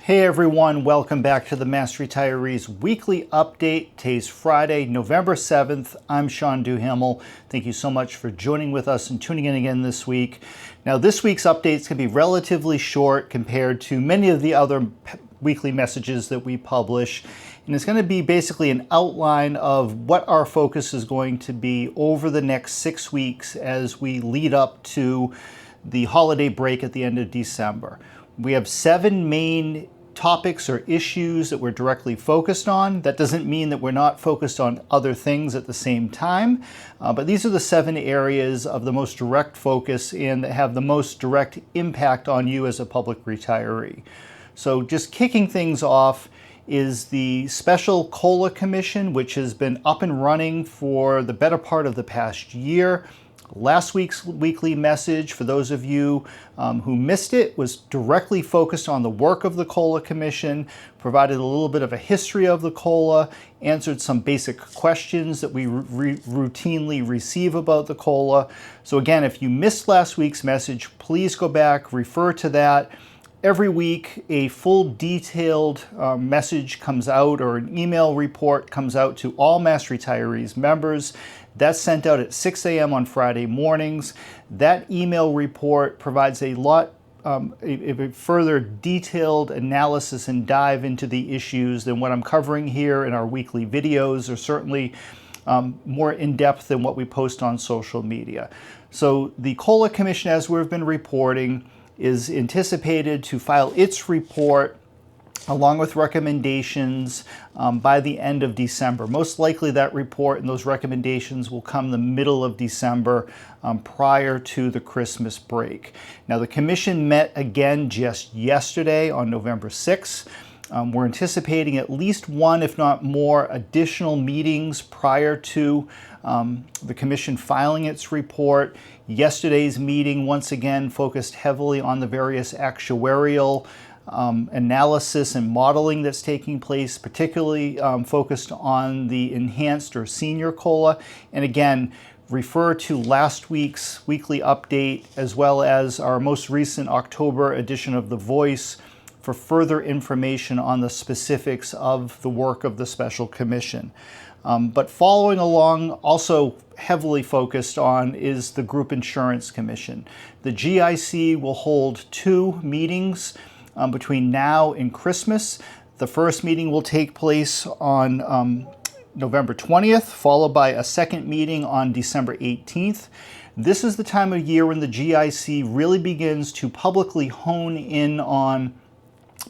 Hey everyone, welcome back to the Mass Retirees Weekly Update. Today's Friday, November 7th. I'm Sean Duhamel. Thank you so much for joining with us and tuning in again this week. Now, this week's updates can be relatively short compared to many of the other weekly messages that we publish. And it's going to be basically an outline of what our focus is going to be over the next 6 weeks as we lead up to the holiday break at the end of December. We have 7 main topics or issues that we're directly focused on. That doesn't mean that we're not focused on other things at the same time, but these are the 7 areas of the most direct focus and that have the most direct impact on you as a public retiree. So just kicking things off is the Special COLA Commission, which has been up and running for the better part of the past year. Last week's weekly message, for those of you who missed it, was directly focused on the work of the COLA Commission, provided a little bit of a history of the COLA, answered some basic questions that we routinely receive about the COLA. So again, if you missed last week's message, please go back, refer to that. Every week, a full detailed message comes out, or an email report comes out to all Mass Retirees members. That's sent out at 6 a.m. on Friday mornings. That email report provides a lot a further detailed analysis and dive into the issues than what I'm covering here in our weekly videos, or certainly more in-depth than what we post on social media. So the COLA Commission, as we've been reporting, is anticipated to file its report along with recommendations by the end of December. Most likely that report and those recommendations will come the middle of December, prior to the Christmas break. Now, the Commission met again just yesterday on November 6th. We're anticipating at least one, if not more, additional meetings prior to the Commission filing its report. Yesterday's meeting, once again, focused heavily on the various actuarial analysis and modeling that's taking place, particularly focused on the enhanced or senior COLA. And again, refer to last week's weekly update as well as our most recent October edition of The Voice for further information on the specifics of the work of the Special Commission. But following along, also heavily focused on, is the Group Insurance Commission. The GIC will hold 2 meetings between now and Christmas. The first meeting will take place on November 20th, followed by a second meeting on December 18th. This is the time of year when the GIC really begins to publicly hone in on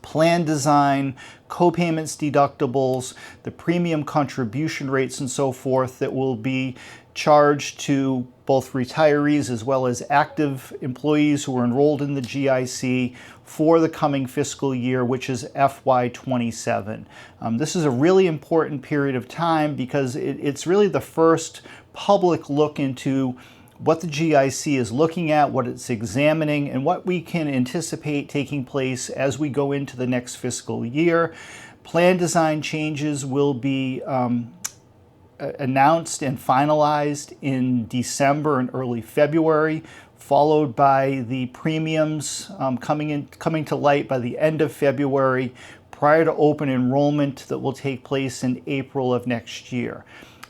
plan design, co-payments, deductibles, the premium contribution rates, and so forth that will be charged to both retirees as well as active employees who are enrolled in the GIC for the coming fiscal year, which is FY27. This is a really important period of time because it's really the first public look into what the GIC is looking at, what it's examining, and what we can anticipate taking place as we go into the next fiscal year. Plan design changes will be announced and finalized in December and early February, followed by the premiums coming to light by the end of February, prior to open enrollment that will take place in April of next year.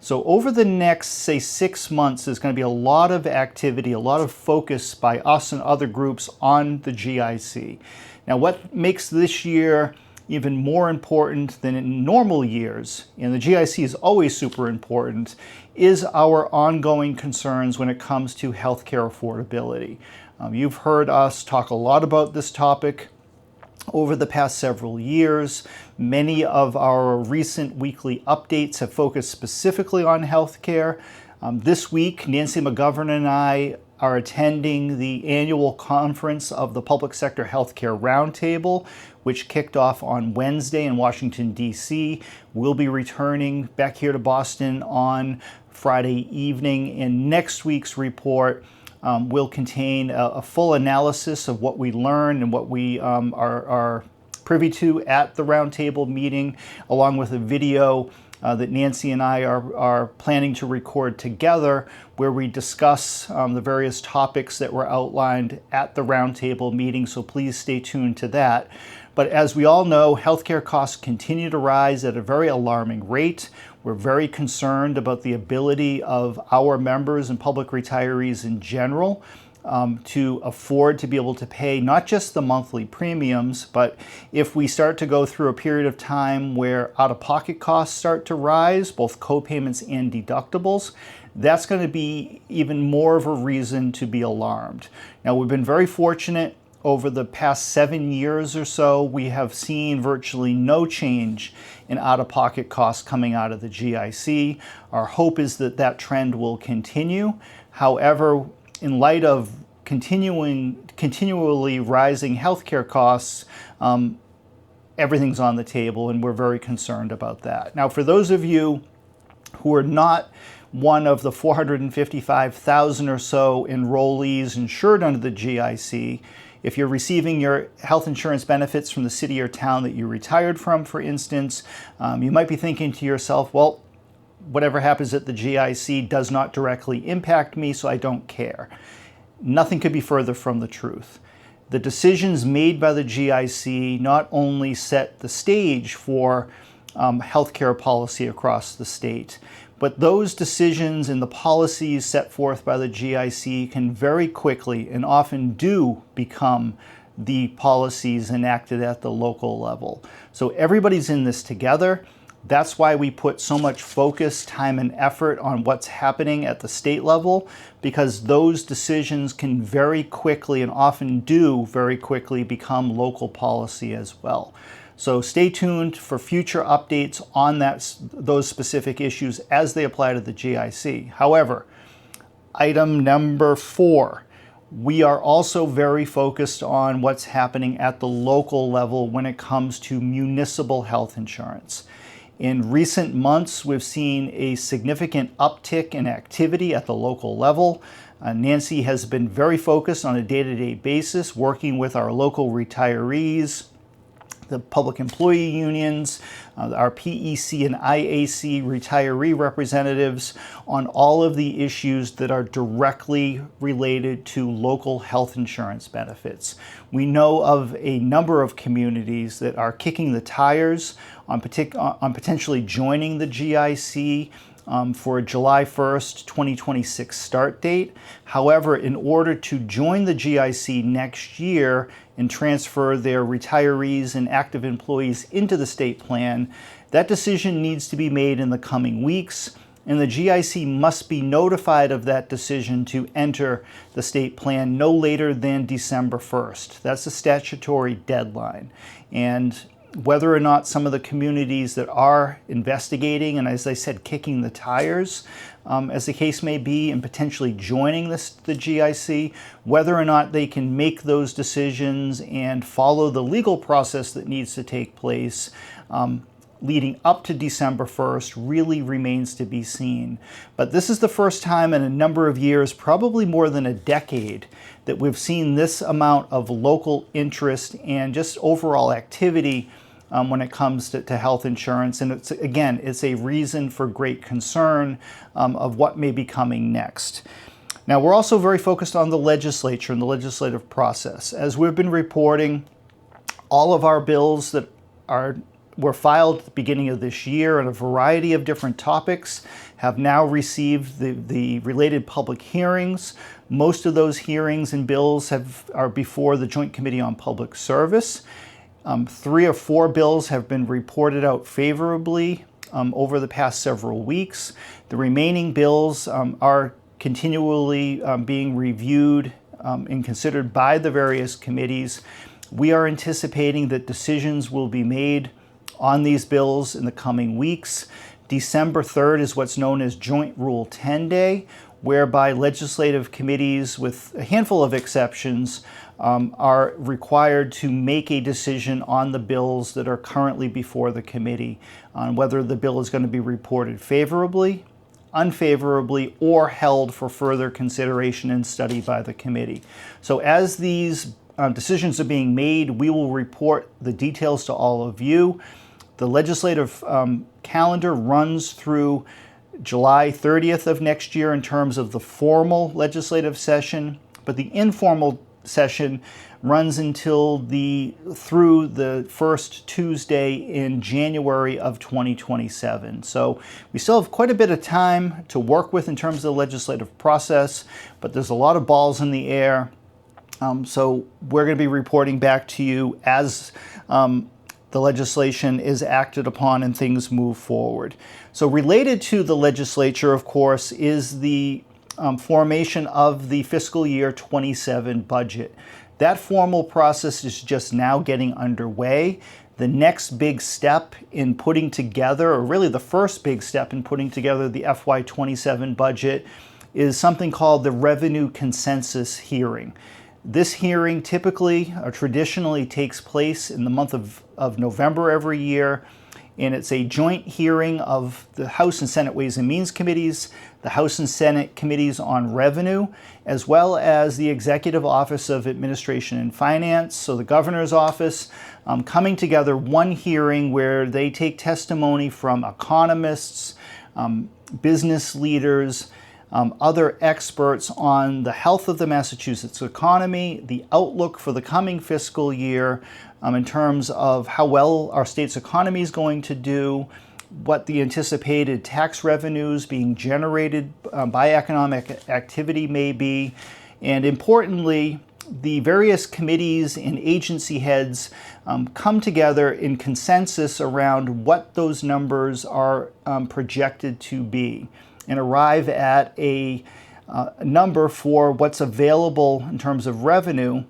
So over the next, say, 6 months, there's going to be a lot of activity, a lot of focus by us and other groups on the GIC. Now, what makes this year even more important than in normal years, and the GIC is always super important, is our ongoing concerns when it comes to healthcare affordability. You've heard us talk a lot about this topic over the past several years. Many of our recent weekly updates have focused specifically on healthcare. This week, Nancy McGovern and I are attending the annual conference of the Public Sector Healthcare Roundtable, which kicked off on Wednesday in Washington, D.C. We'll be returning back here to Boston on Friday evening, and next week's report will contain a full analysis of what we learned and what we are privy to at the roundtable meeting, along with a video that Nancy and I are planning to record together, where we discuss the various topics that were outlined at the roundtable meeting, so please stay tuned to that. But as we all know, healthcare costs continue to rise at a very alarming rate. We're very concerned about the ability of our members and public retirees in general to afford to be able to pay not just the monthly premiums, but if we start to go through a period of time where out-of-pocket costs start to rise, both co-payments and deductibles, that's going to be even more of a reason to be alarmed. Now, we've been very fortunate. Over the past 7 years or so, we have seen virtually no change in out-of-pocket costs coming out of the GIC. Our hope is that that trend will continue. However, in light of continually rising healthcare costs, everything's on the table, and we're very concerned about that. Now, for those of you who are not one of the 455,000 or so enrollees insured under the GIC, if you're receiving your health insurance benefits from the city or town that you retired from, for instance, you might be thinking to yourself, well, whatever happens at the GIC does not directly impact me, so I don't care. Nothing could be further from the truth. The decisions made by the GIC not only set the stage for healthcare policy across the state, but those decisions and the policies set forth by the GIC can very quickly and often do become the policies enacted at the local level. So everybody's in this together. That's why we put so much focus, time, and effort on what's happening at the state level, because those decisions can very quickly and often do very quickly become local policy as well. So stay tuned for future updates on those specific issues as they apply to the GIC. However, item number 4, we are also very focused on what's happening at the local level when it comes to municipal health insurance. In recent months, we've seen a significant uptick in activity at the local level. Nancy has been very focused on a day-to-day basis, working with our local retirees, the public employee unions, our PEC and IAC retiree representatives on all of the issues that are directly related to local health insurance benefits. We know of a number of communities that are kicking the tires on potentially joining the GIC for a July 1st, 2026 start date. However, in order to join the GIC next year and transfer their retirees and active employees into the state plan, that decision needs to be made in the coming weeks, and the GIC must be notified of that decision to enter the state plan no later than December 1st. That's the statutory deadline. And whether or not some of the communities that are investigating and, as I said, kicking the tires, as the case may be, and potentially joining the GIC, whether or not they can make those decisions and follow the legal process that needs to take place leading up to December 1st really remains to be seen. But this is the first time in a number of years, probably more than a decade, that we've seen this amount of local interest and just overall activity when it comes to health insurance. And it's a reason for great concern of what may be coming next. Now, we're also very focused on the legislature and the legislative process. As we've been reporting, all of our bills that were filed at the beginning of this year on a variety of different topics have now received the related public hearings. Most of those hearings and bills are before the Joint Committee on Public Service. 3 or 4 bills have been reported out favorably over the past several weeks. The remaining bills are continually being reviewed and considered by the various committees. We are anticipating that decisions will be made on these bills in the coming weeks. December 3rd is what's known as Joint Rule 10 Day, whereby legislative committees, with a handful of exceptions, are required to make a decision on the bills that are currently before the committee on whether the bill is going to be reported favorably, unfavorably, or held for further consideration and study by the committee. So as these decisions are being made, we will report the details to all of you. The legislative calendar runs through July 30th of next year in terms of the formal legislative session, but the informal session runs until through the first Tuesday in January of 2027. So we still have quite a bit of time to work with in terms of the legislative process, but there's a lot of balls in the air. So we're going to be reporting back to you as the legislation is acted upon and things move forward. So related to the legislature, of course, is the formation of the fiscal year 27 budget. That formal process is just now getting underway. The next big step in putting together, or really the first big step in putting together the FY27 budget, is something called the Revenue Consensus Hearing. This hearing typically or traditionally takes place in the month of November every year, and it's a joint hearing of the House and Senate Ways and Means Committees, the House and Senate Committees on Revenue, as well as the Executive Office of Administration and Finance, so the Governor's Office, coming together one hearing where they take testimony from economists, business leaders, other experts on the health of the Massachusetts economy, the outlook for the coming fiscal year in terms of how well our state's economy is going to do, what the anticipated tax revenues being generated by economic activity may be, and importantly, the various committees and agency heads come together in consensus around what those numbers are projected to be, and arrive at a number for what's available in terms of revenue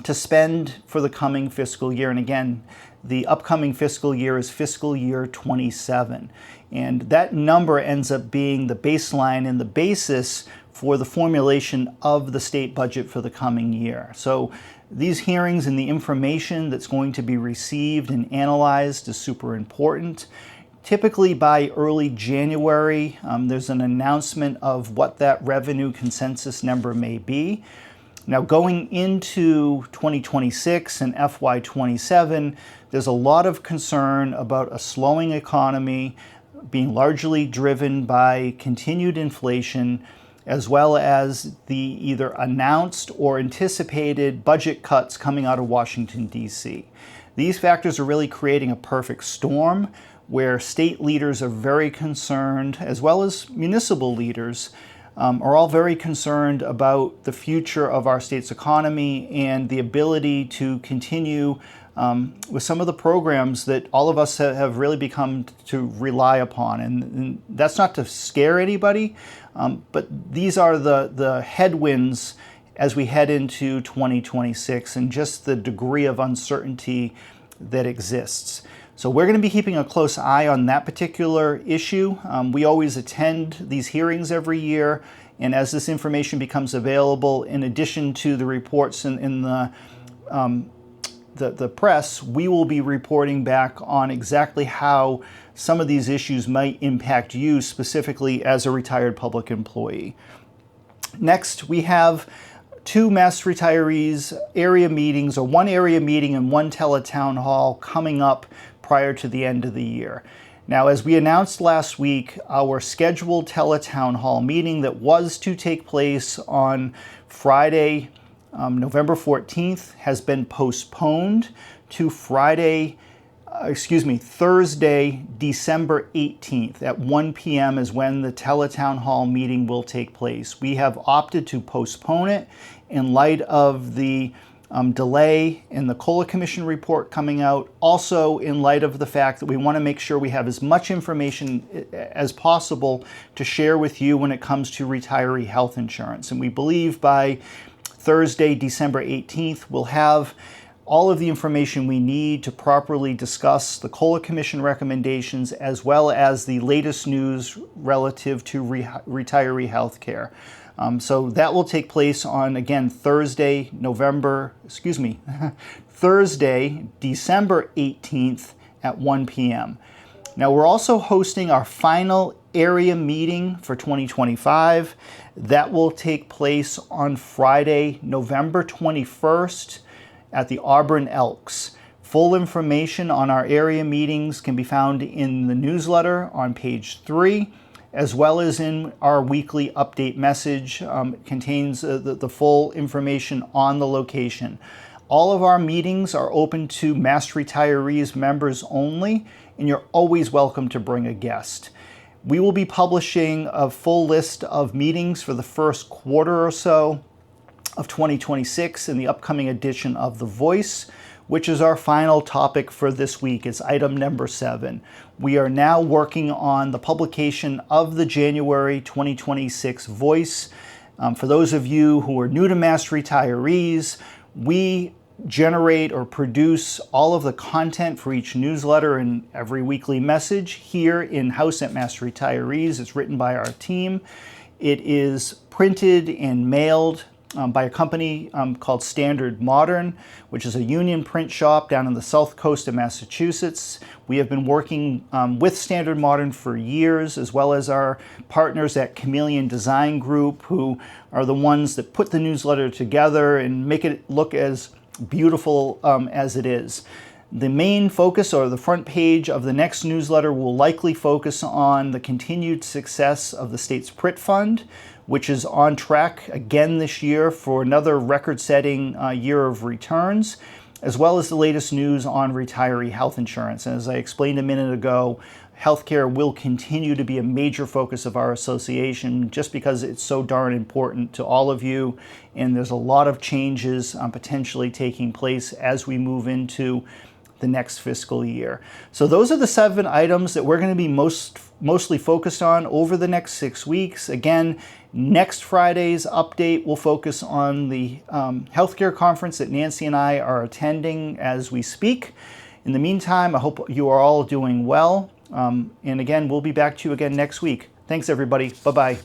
to spend for the coming fiscal year. And again, the upcoming fiscal year is fiscal year 27. And that number ends up being the baseline and the basis for the formulation of the state budget for the coming year. So these hearings and the information that's going to be received and analyzed is super important. Typically by early January, there's an announcement of what that revenue consensus number may be. Now going into 2026 and FY27, there's a lot of concern about a slowing economy being largely driven by continued inflation, as well as the either announced or anticipated budget cuts coming out of Washington, D.C. These factors are really creating a perfect storm where state leaders are very concerned, as well as municipal leaders, are all very concerned about the future of our state's economy and the ability to continue with some of the programs that all of us have really become to rely upon. And that's not to scare anybody, but these are the headwinds as we head into 2026 and just the degree of uncertainty that exists. So we're going to be keeping a close eye on that particular issue. We always attend these hearings every year, and as this information becomes available, in addition to the reports in the press, we will be reporting back on exactly how some of these issues might impact you specifically as a retired public employee. Next, we have two Mass Retirees area meetings, or one area meeting and one teletown hall coming up prior to the end of the year. Now, as we announced last week, our scheduled teletown hall meeting that was to take place on Friday, November 14th, has been postponed to Thursday, December 18th at 1 p.m. is when the teletown hall meeting will take place. We have opted to postpone it in light of the delay in the COLA Commission report coming out. Also in light of the fact that we want to make sure we have as much information as possible to share with you when it comes to retiree health insurance. And we believe by Thursday, December 18th, we'll have all of the information we need to properly discuss the COLA Commission recommendations as well as the latest news relative to retiree health care. So that will take place on, again, Thursday, December 18th at 1 p.m. Now, we're also hosting our final area meeting for 2025. That will take place on Friday, November 21st at the Auburn Elks. Full information on our area meetings can be found in the newsletter on page 3, as well as in our weekly update message. It contains the full information on the location. All of our meetings are open to Mass Retirees members only, and you're always welcome to bring a guest. We will be publishing a full list of meetings for the first quarter or so of 2026 in the upcoming edition of The Voice, which is our final topic for this week. It's item number 7. We are now working on the publication of the January 2026 Voice. For those of you who are new to Mass Retirees, we generate or produce all of the content for each newsletter and every weekly message here in-house at Mass Retirees. It's written by our team. It is printed and mailed by a company called Standard Modern, which is a union print shop down in the south coast of Massachusetts. We have been working with Standard Modern for years, as well as our partners at Chameleon Design Group, who are the ones that put the newsletter together and make it look as beautiful as it is. The main focus, or the front page of the next newsletter, will likely focus on the continued success of the state's PRIT fund, which is on track again this year for another record-setting year of returns, as well as the latest news on retiree health insurance. And as I explained a minute ago, healthcare will continue to be a major focus of our association just because it's so darn important to all of you, and there's a lot of changes potentially taking place as we move into the next fiscal year. So those are the 7 items that we're going to be mostly focused on over the next 6 weeks. Again, next Friday's update will focus on the healthcare conference that Nancy and I are attending as we speak. In the meantime, I hope you are all doing well. And again, we'll be back to you again next week. Thanks, everybody. Bye-bye.